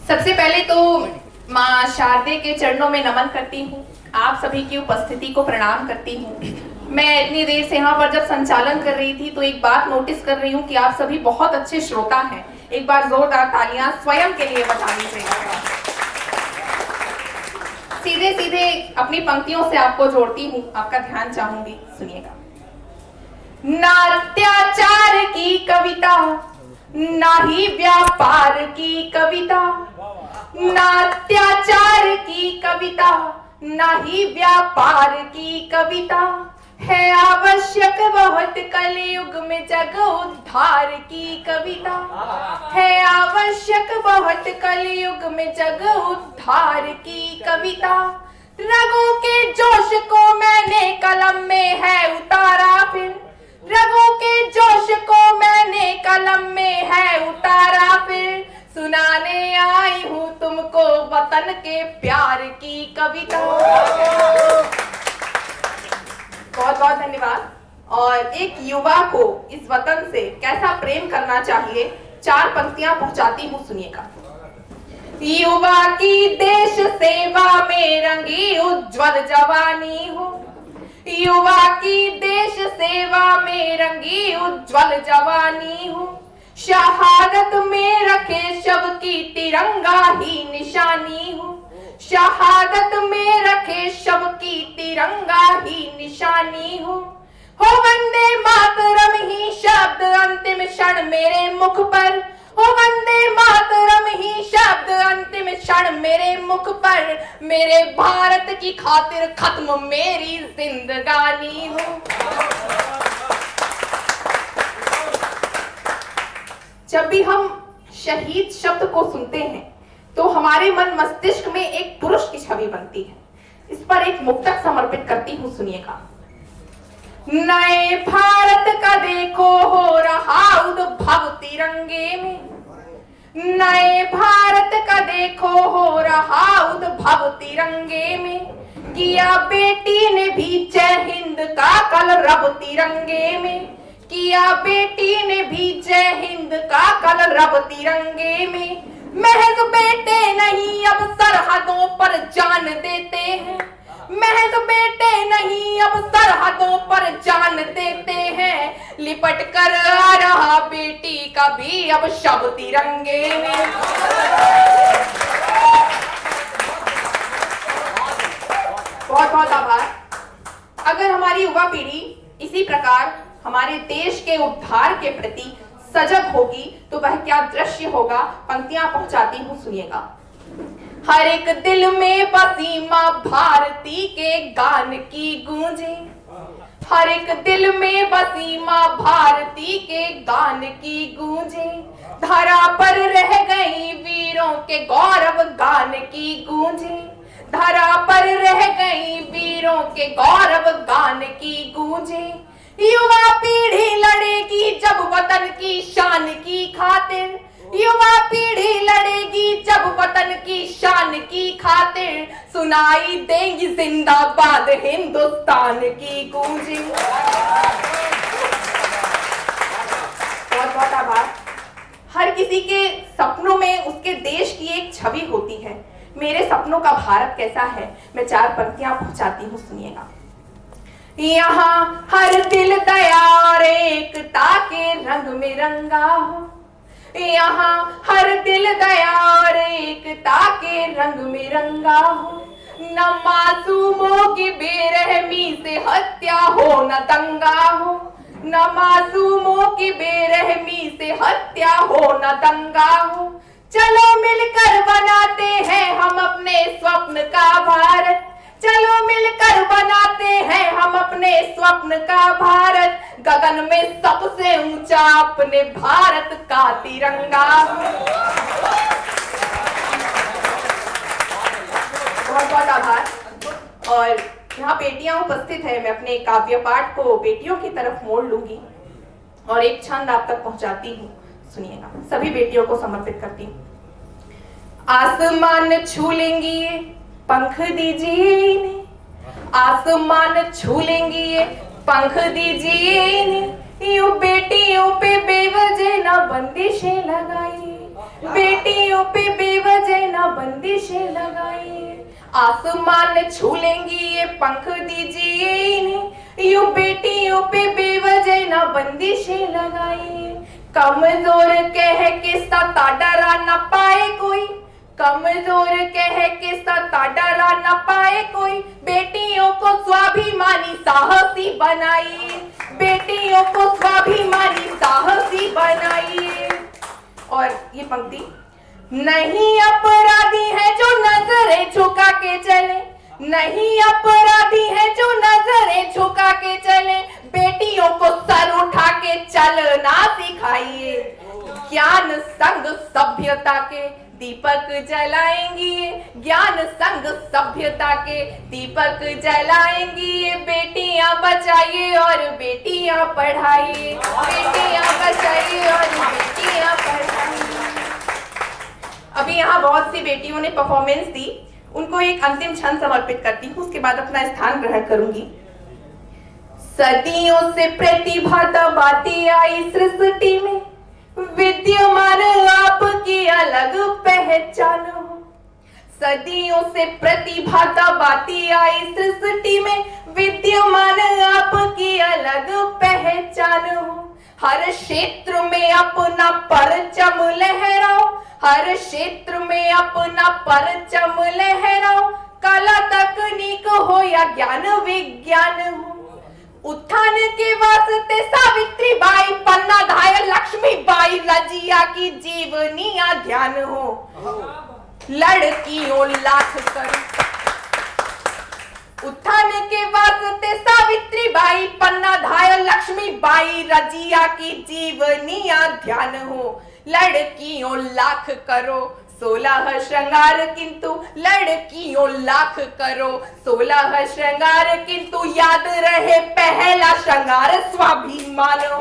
सबसे पहले तो माँ शारदे के चरणों में नमन करती हूँ, आप सभी की उपस्थिति को प्रणाम करती हूँ। मैं इतनी देर से यहाँ पर जब संचालन कर रही थी तो एक बात नोटिस कर रही हूँ कि आप सभी बहुत अच्छे श्रोता हैं। एक बार जोरदार तालियां स्वयं के लिए बजानी चाहिए। सीधे सीधे अपनी पंक्तियों से आपको जोड़ती हूँ, आपका ध्यान चाहूंगी, सुनिएगा। नात्याचार की कविता, ना ही व्यापार की कविता, नात्याचार की कविता, ना ही व्यापार की कविता, है आवश्यक बहुत कलयुग में जग उद्धार की कविता, है आवश्यक बहुत कलयुग में जग उद्धार की कविता। रगों के जोश को मैंने कलम में है उतारा, फिर रगों के जोश को मैंने कलम में है उतारा, फिर सुनाने आई हूँ तुमको वतन के प्यार की कविता। बहुत बहुत धन्यवाद। और एक युवा को इस वतन से कैसा प्रेम करना चाहिए, 4 पंक्तियां पहुंचाती हूँ, सुनिएगा। युवा की देश सेवा में रंगी उज्जवल जवानी हो, युवा की देश सेवा में रंगी उज्जवल जवानी हो, शहादत में रखे शब की तिरंगा ही निशानी हो, शहादत में रखे शब की तिरंगा ही निशानी हो वंदे मातरम ही शब्द अंतिम क्षण मेरे मुख पर, हो वंदे मातरम ही शब्द अंतिम क्षण मेरे मुख पर, मेरे भारत की खातिर खत्म मेरी जिंदगानी हो। जब भी हम शहीद शब्द को सुनते हैं तो हमारे मन मस्तिष्क में एक पुरुष की छवि बनती है। इस पर एक मुक्तक समर्पित करती हूँ, सुनिएगा। नए भारत का देखो हो रहा उद्भव तिरंगे में, नए भारत का देखो हो रहा उद्भव तिरंगे में, किया बेटी ने भी जय हिंद का कलरव तिरंगे में, किया बेटी ने भी जय हिंद का कलरव तिरंगे में। महज बेटे नहीं अब सरहदों पर जान देते हैं, महज बेटे नहीं अब सरहदों पर जान देते हैं, लिपट कर आ रहा बेटी का भी अब शव तिरंगे में। बहुत बहुत आभार। अगर हमारी युवा पीढ़ी इसी प्रकार हमारे देश के उद्धार के प्रति सजग होगी तो वह क्या दृश्य होगा, पंक्तियां पहुंचाती हूँ, सुनिएगा। हर एक दिल में बसी मां भारती के गान की गूंजे, हर एक दिल में बसी मां भारती के गान की गूंजे, धरा पर रह गई वीरों के गौरव गान की गूंजे, धरा पर रह गई वीरों के गौरव गान की गूंजे। युवा पीढ़ी लड़ेगी जब वतन की शान की खातिर, युवा पीढ़ी लड़ेगी जब वतन की शान की खातिर, सुनाई देंगी जिंदाबाद हिंदुस्तान की गूंजी। बहुत बहुत आभार। हर किसी के सपनों में उसके देश की एक छवि होती है। मेरे सपनों का भारत कैसा है, मैं 4 पंक्तियां पहुंचाती हूँ, सुनिएगा। यहाँ हर दिल दया और एकता के रंग में रंगा हो, यहाँ हर दिल दया और एकता के रंग में रंगा हो, न मासूमों की बेरहमी से हत्या हो न दंगा हो, न मासूमों की बेरहमी से हत्या हो न दंगा हो। चलो मिलकर बनाते हैं हम अपने स्वप्न का भारत, चलो मिलकर बनाते हैं हम अपने स्वप्न का भारत, गगन में सबसे ऊंचा अपने भारत का तिरंगा। बहुत बहुत आभार। और यहाँ बेटियां उपस्थित है, मैं अपने काव्य पाठ को बेटियों की तरफ मोड़ लूंगी और एक छंद आप तक पहुंचाती हूँ, सुनिएगा। सभी बेटियों को समर्पित करती हूँ। आसमान छू लेंगी पंख दीजिए इन्हें, आसमान छू लेंगी ये पंख दीजिए इन्हें, यूं बेटियों पे बेवजह ना बंदिशें लगाई, बेटियों पे बेवजह बंदिशें लगाइए। आसमान छू लेंगी ये पंख दीजिए इन्हें, यूं बेटियों पे बेवजह ना बंदिशें लगाइए। कमजोर कह के सता डरा न पाए कोई, कमजोर कह के सता डरा न पाए कोई, बेटियों को स्वाभिमानी साहसी बनाइए, बेटियों को स्वाभिमानी साहसी बनाइए। और ये पंक्ति, नहीं अपराधी है जो नजरें झुका के चले, नहीं अपराधी है जो नजरें झुका के चले, बेटियों को सर उठा के चलना सिखाइए। ज्ञान संग सभ्यता के दीपक जलाएंगी, ज्ञान संग सभ्यता के दीपक जलाएंगी, ये बेटियां बचाइए और बेटियां पढ़ाइए, बेटियां बचाइए और बेटियां पढ़ाइए। अभी यहाँ बहुत सी बेटियों ने परफॉर्मेंस दी, उनको एक अंतिम क्षण समर्पित करती हूँ, उसके बाद अपना स्थान ग्रहण करूंगी। सदियों से प्रतिभा दबाती आई सृष्टि में, विद्यमान आपकी अलग पहचान हो। सदियों से प्रतिभा दबाती आई सृष्टि में, विद्यमान आपकी अलग पहचान हो। हर क्षेत्र में अपना परचम लहराओ, हर क्षेत्र में अपना परचम लहराओ, कला तकनीक हो या ज्ञान विज्ञान हो। उत्थान के वास्ते सावित्री बाई, पन्ना धाय लक्ष्मीबाई, रजिया की जीवनियां ध्यान हो। लड़कियों लाख करो, उत्थान के वास्ते सावित्री बाई, पन्ना धाय लक्ष्मीबाई, रजिया की जीवनियां ध्यान हो। लड़कियों लाख करो 16 श्रृंगार, किंतु लड़कियों लाख करो 16 श्रृंगार, किंतु याद रहे पहला श्रृंगार स्वाभिमान हो।